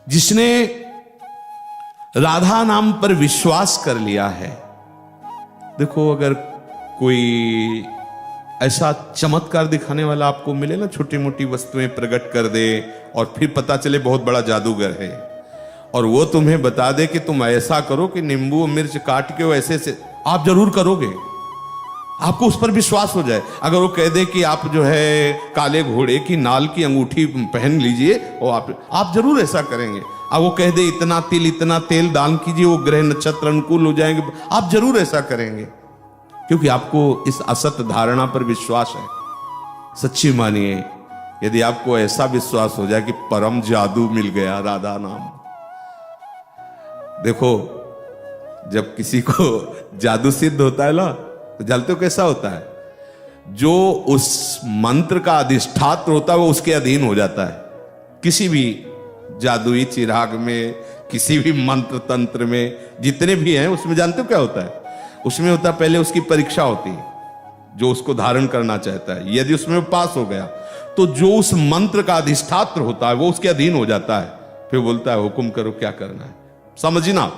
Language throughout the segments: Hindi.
जिसने राधा नाम पर विश्वास कर लिया है। देखो, अगर कोई ऐसा चमत्कार दिखाने वाला आपको मिले ना, छोटी मोटी वस्तुएं प्रकट कर दे और फिर पता चले बहुत बड़ा जादूगर है, और वो तुम्हें बता दे कि तुम ऐसा करो कि नींबू मिर्च काट के वैसे से, आप जरूर करोगे, आपको उस पर विश्वास हो जाए। अगर वो कह दे कि आप जो है काले घोड़े की नाल की अंगूठी पहन लीजिए, और आप जरूर ऐसा करेंगे। अब वो कह दे इतना तेल दान कीजिए, वो ग्रह नक्षत्र अनुकूल हो जाएंगे, आप जरूर ऐसा करेंगे, क्योंकि आपको इस असत धारणा पर विश्वास है। सच्ची मानिए, यदि आपको ऐसा विश्वास हो जाए कि परम जादू मिल गया राधा नाम। देखो, जब किसी को जादू सिद्ध होता है ना, तो जानते हो कैसा होता है? जो उस मंत्र का अधिष्ठात्र होता है वो उसके अधीन हो जाता है। किसी भी जादुई चिराग में, किसी भी मंत्र तंत्र में, जितने भी हैं उसमें जानते हो क्या होता है? उसमें होता है पहले उसकी परीक्षा होती है, जो उसको धारण करना चाहता है। यदि उसमें पास हो गया तो जो उस मंत्र का अधिष्ठात्र होता है वो उसके अधीन हो जाता है, फिर बोलता है हुक्म करो क्या करना है। समझना,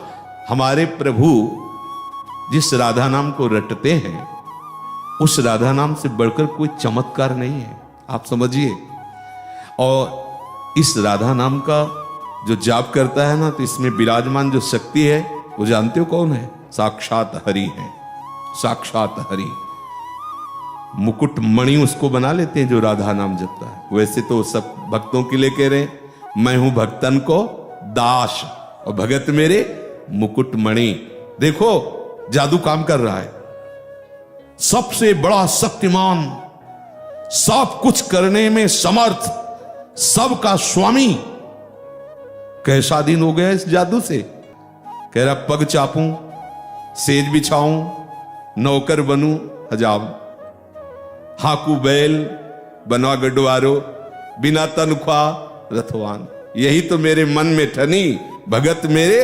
हमारे प्रभु जिस राधा नाम को रटते हैं, उस राधा नाम से बढ़कर कोई चमत्कार नहीं है, आप समझिए। और इस राधा नाम का जो जाप करता है ना, तो इसमें विराजमान जो शक्ति है वो जानते हो कौन है? साक्षात हरि है, साक्षात हरि। मुकुट मणि उसको बना लेते हैं जो राधा नाम जपता है। वैसे तो सब भक्तों के लिए कह रहे हैं, मैं हूं भक्तन को दास और भगत मेरे मुकुट मणि। देखो, जादू काम कर रहा है। सबसे बड़ा शक्तिमान, सब कुछ करने में समर्थ, सबका स्वामी कैसा दिन हो गया इस जादू से। कह रहा पग चापूं, सेज बिछाऊं, नौकर बनूं हजाम, हाकू बैल बनवा गडवारो, बिना तनख्वाह रथवान। यही तो मेरे मन में ठनी, भगत मेरे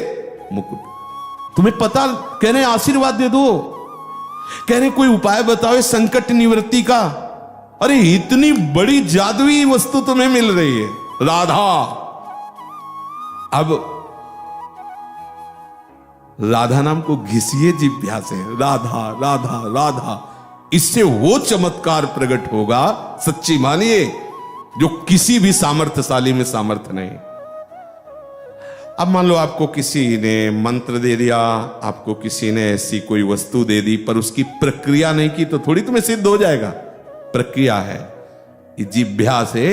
मुकुट। तुम्हें पता, कह रहे आशीर्वाद दे दो, कह रहे कोई उपाय बताओ संकट निवृत्ति का। अरे इतनी बड़ी जादुई वस्तु तुम्हें मिल रही है, राधा। अब राधा नाम को घिसिए जिह्वा से, राधा राधा राधा, इससे वो चमत्कार प्रकट होगा, सच्ची मानिए, जो किसी भी सामर्थ्यशाली में सामर्थ्य नहीं। अब मान लो आपको किसी ने मंत्र दे दिया, आपको किसी ने ऐसी कोई वस्तु दे दी, पर उसकी प्रक्रिया नहीं की तो थोड़ी तुम्हें सिद्ध हो जाएगा। प्रक्रिया है, जिह्वा से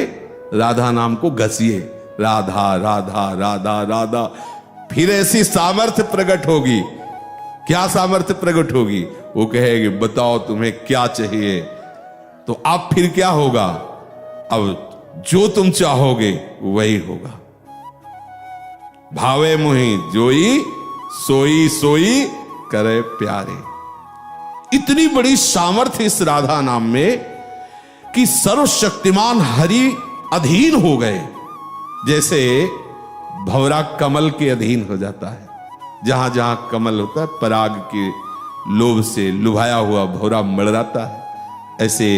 राधा नाम को घसिए, राधा राधा राधा राधा, फिर ऐसी सामर्थ्य प्रकट होगी। क्या सामर्थ्य प्रकट होगी? वो कहेगी बताओ तुम्हें क्या चाहिए। तो अब फिर क्या होगा? अब जो तुम चाहोगे वही होगा। भावे मोहि जोई, सोई सोई करे प्यारे। इतनी बड़ी सामर्थ्य इस राधा नाम में कि सर्वशक्तिमान हरि अधीन हो गए। जैसे भंवरा कमल के अधीन हो जाता है, जहां जहां कमल होता है पराग के लोभ से लुभाया हुआ भंवरा मड़राता है। ऐसे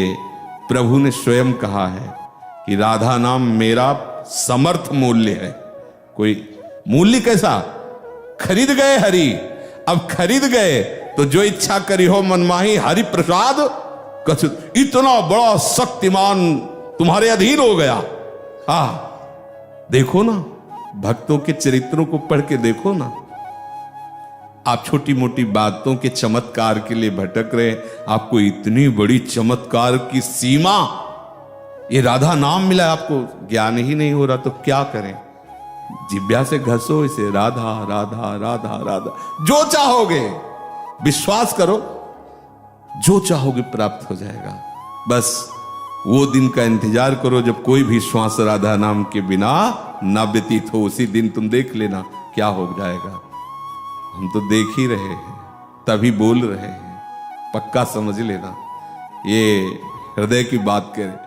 प्रभु ने स्वयं कहा है कि राधा नाम मेरा समर्थ मूल्य है। कोई मूल्य कैसा? खरीद गए हरि, अब खरीद गए तो जो इच्छा करी हो मनमाही, हरि प्रसाद कछु। इतना बड़ा शक्तिमान तुम्हारे अधीन हो गया। देखो ना, भक्तों के चरित्रों को पढ़ के देखो ना। आप छोटी मोटी बातों के चमत्कार के लिए भटक रहे, आपको इतनी बड़ी चमत्कार की सीमा, ये राधा नाम मिला, आपको ज्ञान ही नहीं हो रहा तो क्या करें? जिह्वा से घसो इसे, राधा राधा राधा राधा। जो चाहोगे, विश्वास करो, जो चाहोगे प्राप्त हो जाएगा। बस वो दिन का इंतजार करो जब कोई भी श्वास राधा नाम के बिना ना व्यतीत हो। उसी दिन तुम देख लेना क्या हो जाएगा। हम तो देख ही रहे हैं, तभी बोल रहे हैं, पक्का समझ लेना। ये हृदय की बात करें।